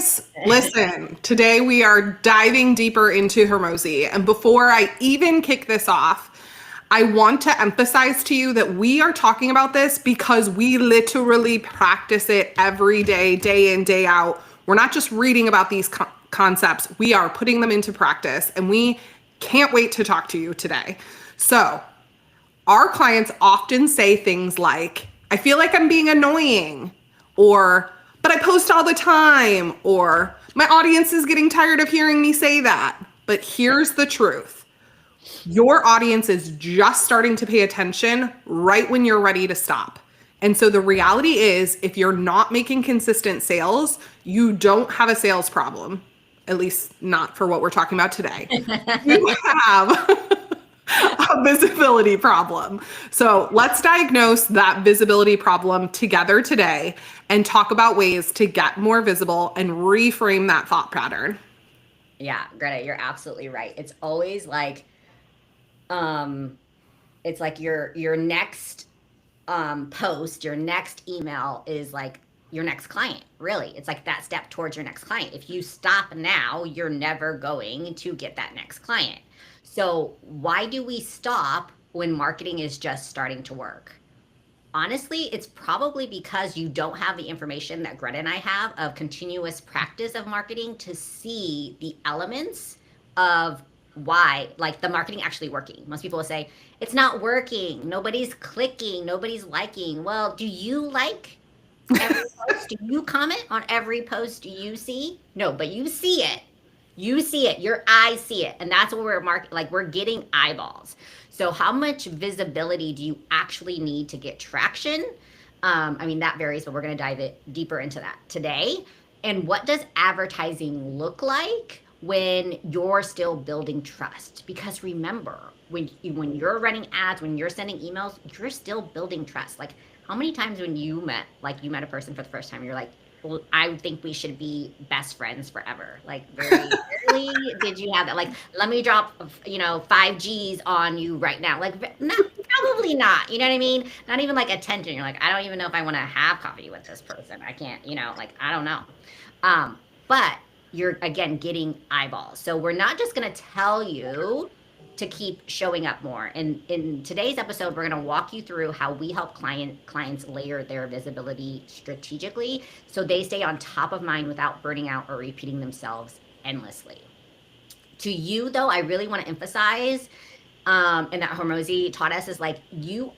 guys, listen, today we are diving deeper into Hormozi. And before I even kick this off, I want to emphasize to you that we are talking about this because we literally practice it every day in, day out. We're not just reading about these concepts, we are putting them into practice, and we can't wait to talk to you today. So, our clients often say things like, I feel like I'm being annoying, or, but I post all the time, or my audience is getting tired of hearing me say that. But here's the truth. Your audience is just starting to pay attention right when you're ready to stop. And so the reality is, if you're not making consistent sales, you don't have a sales problem, at least not for what we're talking about today. You have a visibility problem. So let's diagnose that visibility problem together today and talk about ways to get more visible and reframe that thought pattern. Yeah, Greta, you're absolutely right. It's always like, it's like your next post, your next email is like your next client. Really, it's like that step towards your next client. If you stop now, you're never going to get that next client. So why do we stop when marketing is just starting to work? Honestly, it's probably because you don't have the information that Greta and I have of continuous practice of marketing to see the elements of why, like, the marketing actually working. Most people will say, it's not working, nobody's clicking, nobody's liking. Well, do you like every post? Do you comment on every post you see? No, but you see it. You see it, your eyes see it. And that's what we're getting eyeballs. So how much visibility do you actually need to get traction? I mean, that varies, but we're going to dive deeper into that today. And what does advertising look like when you're still building trust? Because remember, when you're running ads, when you're sending emails, you're still building trust. Like, how many times when you met a person for the first time, you're like, well, I think we should be best friends forever. Like, very rarely did you have that. Like, let me drop, 5 G's on you right now. Like, no, probably not. You know what I mean? Not even like attention. You're like, I don't even know if I want to have coffee with this person. I can't, I don't know. But you're, again, getting eyeballs. So we're not just going to tell you to keep showing up more. And in today's episode, we're going to walk you through how we help clients layer their visibility strategically so they stay on top of mind without burning out or repeating themselves endlessly. To you, though, I really want to emphasize, and that Hormozi taught us, is like, you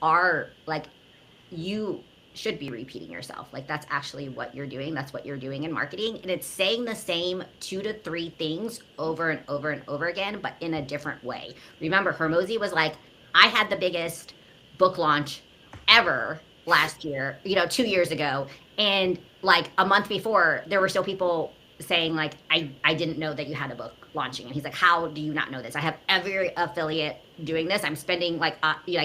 should be repeating yourself. Like, that's actually what you're doing. That's what you're doing in marketing. And it's saying the same 2 to 3 things over and over and over again, but in a different way. Remember, Hormozi was like, I had the biggest book launch ever last year, 2 years ago. And like a month before, there were still people saying like, I didn't know that you had a book launching. And he's like, how do you not know this? I have every affiliate doing this. I'm spending like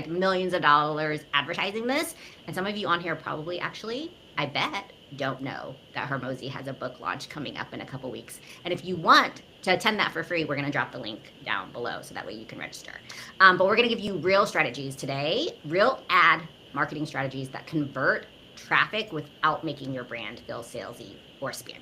millions of dollars advertising this. And some of you on here probably actually, I bet, don't know that Hormozi has a book launch coming up in a couple weeks. And if you want to attend that for free, we're going to drop the link down below so that way you can register. But we're going to give you real strategies today, real ad marketing strategies that convert traffic without making your brand feel salesy or spammy.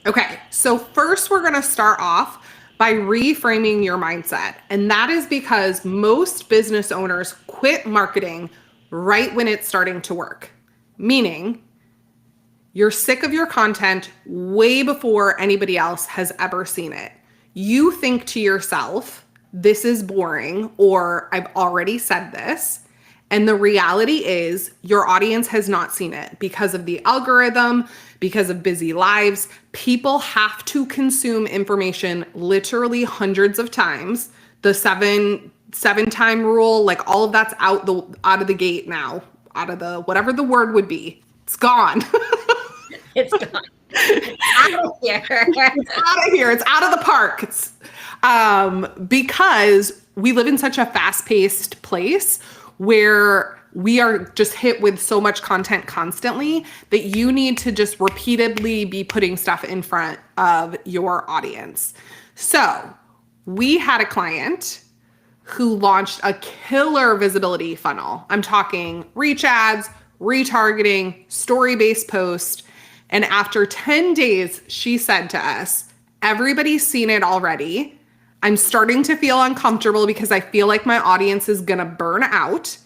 Okay, so first we're going to start off by reframing your mindset. And that is because most business owners quit marketing right when it's starting to work. Meaning, you're sick of your content way before anybody else has ever seen it. You think to yourself, this is boring, or I've already said this. And the reality is your audience has not seen it because of the algorithm, because of busy lives. People have to consume information literally hundreds of times. The seven time rule, like all of that's out of the gate now, out of the whatever the word would be. It's gone. It's gone. It's out of here. It's out of here. It's out of the park. It's because we live in such a fast-paced place where we are just hit with so much content constantly that you need to just repeatedly be putting stuff in front of your audience. So we had a client who launched a killer visibility funnel. I'm talking reach ads, retargeting, story-based post. And after 10 days, she said to us, everybody's seen it already. I'm starting to feel uncomfortable because I feel like my audience is going to burn out.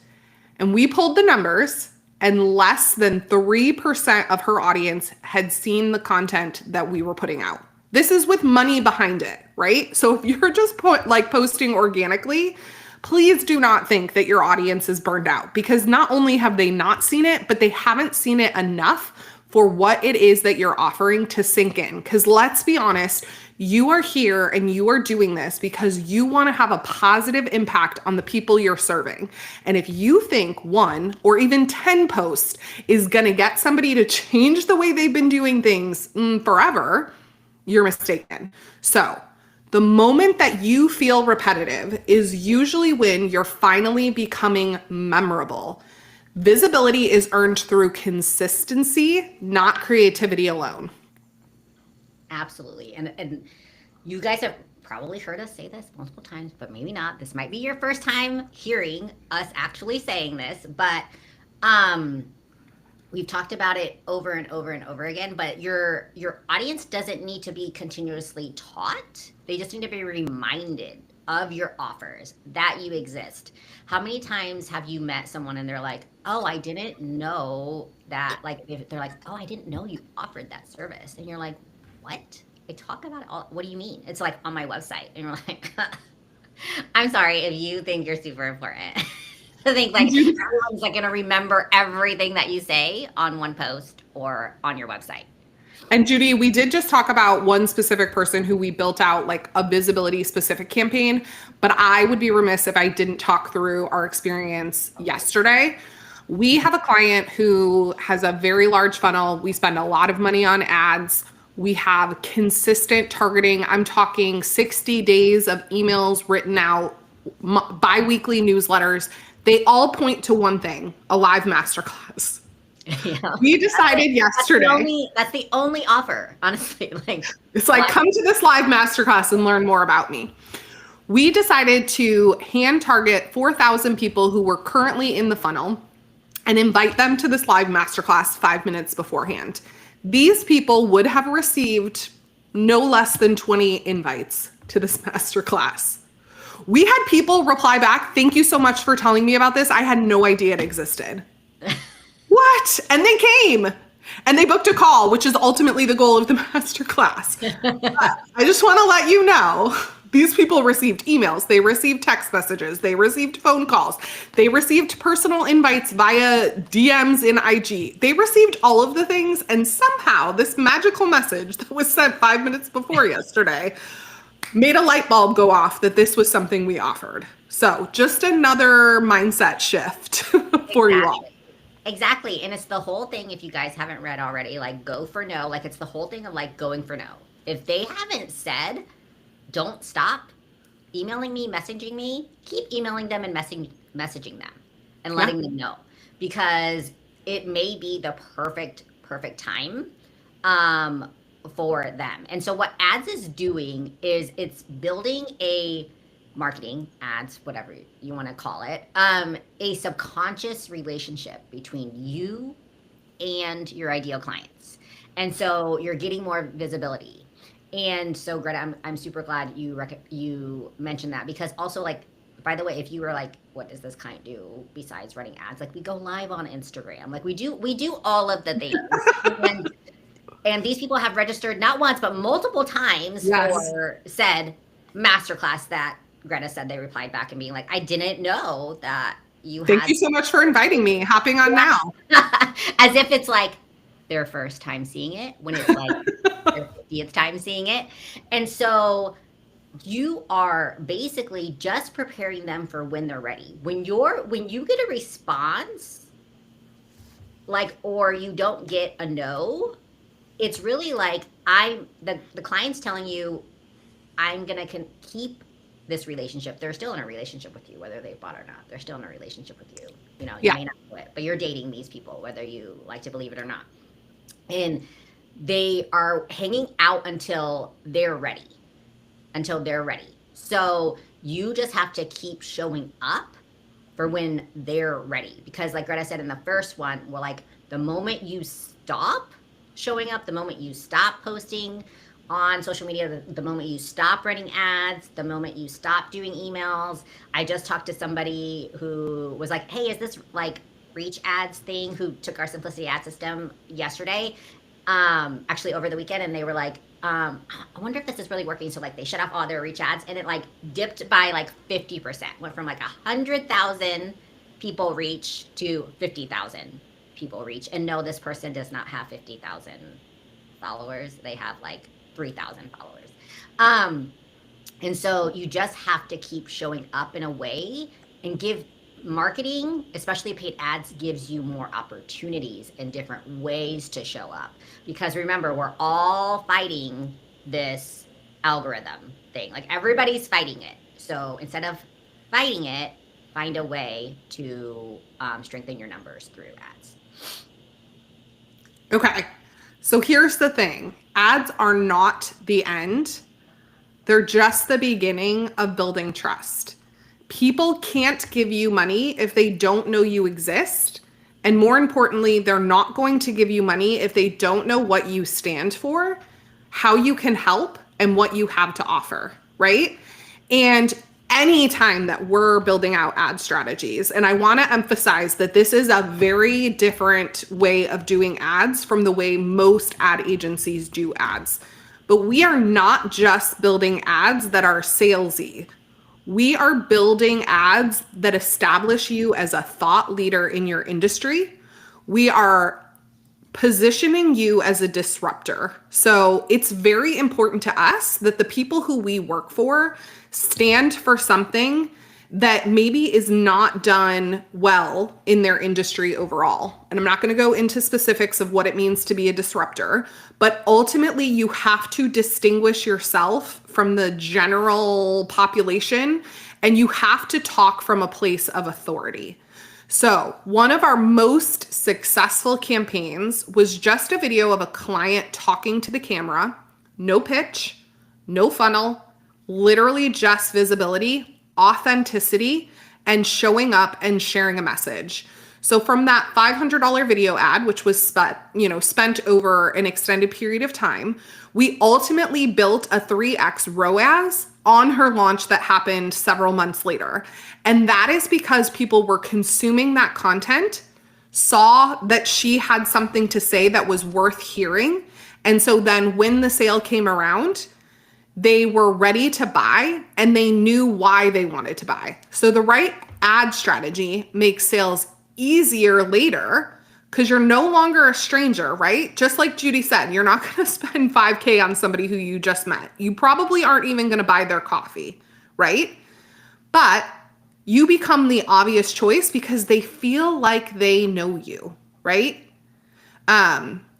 And we pulled the numbers, and less than 3% of her audience had seen the content that we were putting out. This is with money behind it, right? So if you're just posting organically, please do not think that your audience is burned out, because not only have they not seen it, but they haven't seen it enough for what it is that you're offering to sink in. Because let's be honest, you are here and you are doing this because you want to have a positive impact on the people you're serving. And if you think 1 or even 10 posts is going to get somebody to change the way they've been doing things forever, you're mistaken. So the moment that you feel repetitive is usually when you're finally becoming memorable. Visibility is earned through consistency, not creativity alone. Absolutely. And you guys have probably heard us say this multiple times, but maybe not. This might be your first time hearing us actually saying this, but we've talked about it over and over and over again, but your audience doesn't need to be continuously taught. They just need to be reminded of your offers, that you exist. How many times have you met someone and they're like, oh, I didn't know that, like, they're like, oh, I didn't know you offered that service. And you're like, what? I talk about it all. What do you mean? It's like on my website. And you're like, I'm sorry if you think you're super important. I think like everyone's like going to remember everything that you say on one post or on your website. And Judy, we did just talk about one specific person who we built out like a visibility specific campaign, but I would be remiss if I didn't talk through our experience yesterday. We have a client who has a very large funnel. We spend a lot of money on ads. We have consistent targeting. I'm talking 60 days of emails written out, bi-weekly newsletters. They all point to one thing, a live masterclass. Yeah. We decided yesterday. That's the only offer, honestly. It's like, come to this live masterclass and learn more about me. We decided to hand target 4,000 people who were currently in the funnel and invite them to this live masterclass 5 minutes beforehand. These people would have received no less than 20 invites to this masterclass. We had people reply back, thank you so much for telling me about this. I had no idea it existed. What? And they came and they booked a call, which is ultimately the goal of the masterclass. But I just want to let you know, these people received emails, they received text messages, they received phone calls, they received personal invites via DMs in IG. They received all of the things, and somehow this magical message that was sent 5 minutes before yesterday made a light bulb go off that this was something we offered. So just another mindset shift for you all. Exactly. And it's the whole thing, if you guys haven't read already, like go for no, like it's the whole thing of like going for no. If they haven't said, don't stop emailing me, messaging me, keep emailing them and messaging them and letting them know, because it may be the perfect time for them. And so what ads is doing is it's building a marketing, ads, whatever you want to call it, a subconscious relationship between you and your ideal clients. And so you're getting more visibility. And so Greta, I'm super glad you mentioned that, because also, like, by the way, if you were like, what does this client do besides running ads? Like, we go live on Instagram. Like we do all of the things. and these people have registered not once, but multiple times for said masterclass that Greta said they replied back and being like, I didn't know that you Thank you so much for inviting me. Hopping on now. As if it's like their first time seeing it, when it's like their 50th time seeing it. And so you are basically just preparing them for when they're ready. When you get a response, like, or you don't get a no, it's really like the client's telling you, I'm going to keep this relationship. They're still in a relationship with you, whether they bought or not. They're still in a relationship with you. You know, you may not know it, but you're dating these people, whether you like to believe it or not. And they are hanging out until they're ready. So you just have to keep showing up for when they're ready. Because like Greta said in the first one, well, like the moment you stop, showing up, the moment you stop posting on social media, the moment you stop running ads, the moment you stop doing emails. I just talked to somebody who was like, hey, is this like reach ads thing, who took our simplicity ad system yesterday, actually over the weekend, and they were like, I wonder if this is really working. So like they shut off all their reach ads, and it like dipped by like 50%, went from like 100,000 people reach to 50,000 people reach. And no, this person does not have 50,000 followers. They have like 3,000 followers. And so you just have to keep showing up in a way, and give marketing, especially paid ads, gives you more opportunities and different ways to show up. Because remember, we're all fighting this algorithm thing. Like everybody's fighting it. So instead of fighting it, find a way to strengthen your numbers through ads. Okay. So here's the thing. Ads are not the end. They're just the beginning of building trust. People can't give you money if they don't know you exist. And more importantly, they're not going to give you money if they don't know what you stand for, how you can help, and what you have to offer, right? And anytime that we're building out ad strategies, and I want to emphasize that this is a very different way of doing ads from the way most ad agencies do ads. But we are not just building ads that are salesy. We are building ads that establish you as a thought leader in your industry. We are positioning you as a disruptor. So it's very important to us that the people who we work for stand for something that maybe is not done well in their industry overall. And I'm not going to go into specifics of what it means to be a disruptor, but ultimately you have to distinguish yourself from the general population, and you have to talk from a place of authority. So one of our most successful campaigns was just a video of a client talking to the camera, no pitch, no funnel, literally just visibility, authenticity, and showing up and sharing a message. So from that $500 video ad, which was spent over an extended period of time, we ultimately built a 3x ROAS on her launch that happened several months later. And that is because people were consuming that content, saw that she had something to say that was worth hearing. And so then when the sale came around, they were ready to buy and they knew why they wanted to buy. So the right ad strategy makes sales easier later because you're no longer a stranger, right? Just like Judy said, you're not going to spend $5,000 on somebody who you just met. You probably aren't even going to buy their coffee, right? But you become the obvious choice because they feel like they know you, right?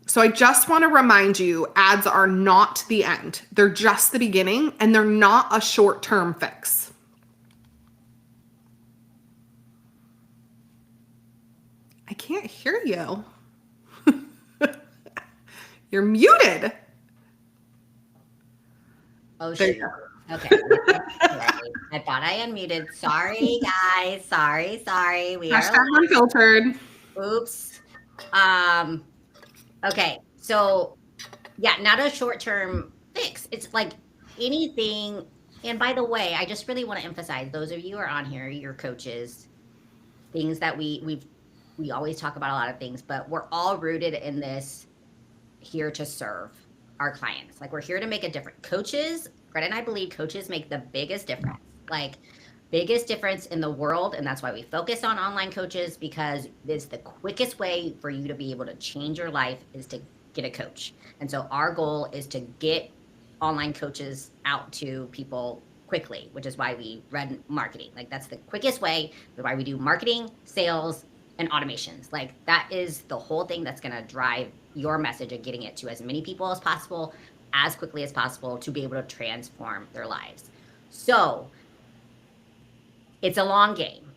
So I just want to remind you, ads are not the end. They're just the beginning, and they're not a short-term fix. I can't hear you. You're muted. Oh, There shoot. you go. Okay. I thought I unmuted. Sorry, guys. Sorry. We are Hashtag unfiltered. Oops. Okay. So yeah, not a short-term fix. It's like anything. And by the way, I just really want to emphasize, those of you who are on here, you're coaches, things that we always talk about a lot of things, but we're all rooted in this, here to serve our clients. Like we're here to make a difference. Coaches, Greta and I believe coaches make the biggest difference. Like biggest difference in the world. And that's why we focus on online coaches, because it's the quickest way for you to be able to change your life is to get a coach. And so our goal is to get online coaches out to people quickly, which is why we run marketing. Like that's the quickest way, why we do marketing, sales, and automations. Like that is the whole thing that's going to drive your message and getting it to as many people as possible, as quickly as possible, to be able to transform their lives. So it's a long game.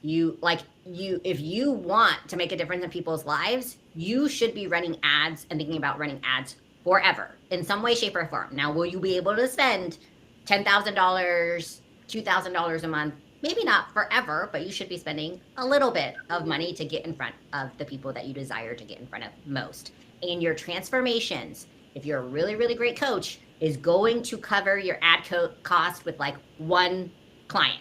If you want to make a difference in people's lives, you should be running ads and thinking about running ads forever in some way, shape, or form. Now, will you be able to spend $10,000, $2,000 a month? Maybe not forever, but you should be spending a little bit of money to get in front of the people that you desire to get in front of most. And your transformations, if you're a really, really great coach, is going to cover your ad cost with like one client.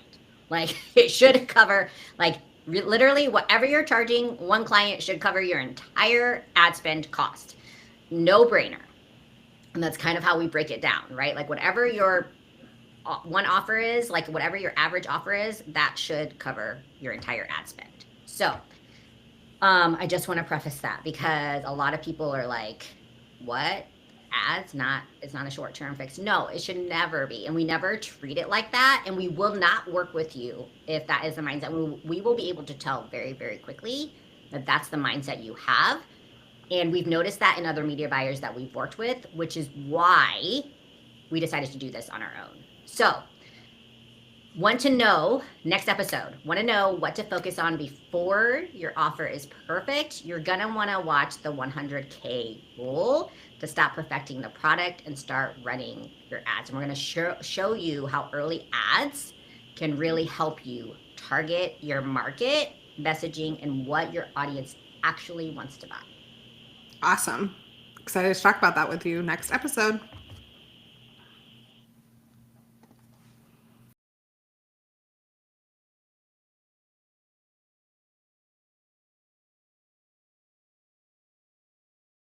Like it should cover like literally whatever you're charging, one client should cover your entire ad spend cost. No brainer. And that's kind of how we break it down, right? Like whatever your one offer is, like whatever your average offer is, that should cover your entire ad spend. So I just want to preface that because a lot of people are like, what? It's not a short-term fix. No, it should never be. And we never treat it like that. And we will not work with you if that is the mindset. We will be able to tell very, very quickly that that's the mindset you have. And we've noticed that in other media buyers that we've worked with, which is why we decided to do this on our own. So want to know, next episode, want to know what to focus on before your offer is perfect. You're going to want to watch the 100K rule to stop perfecting the product and start running your ads. And we're going to show you how early ads can really help you target your market messaging and what your audience actually wants to buy. Awesome. Excited to talk about that with you next episode.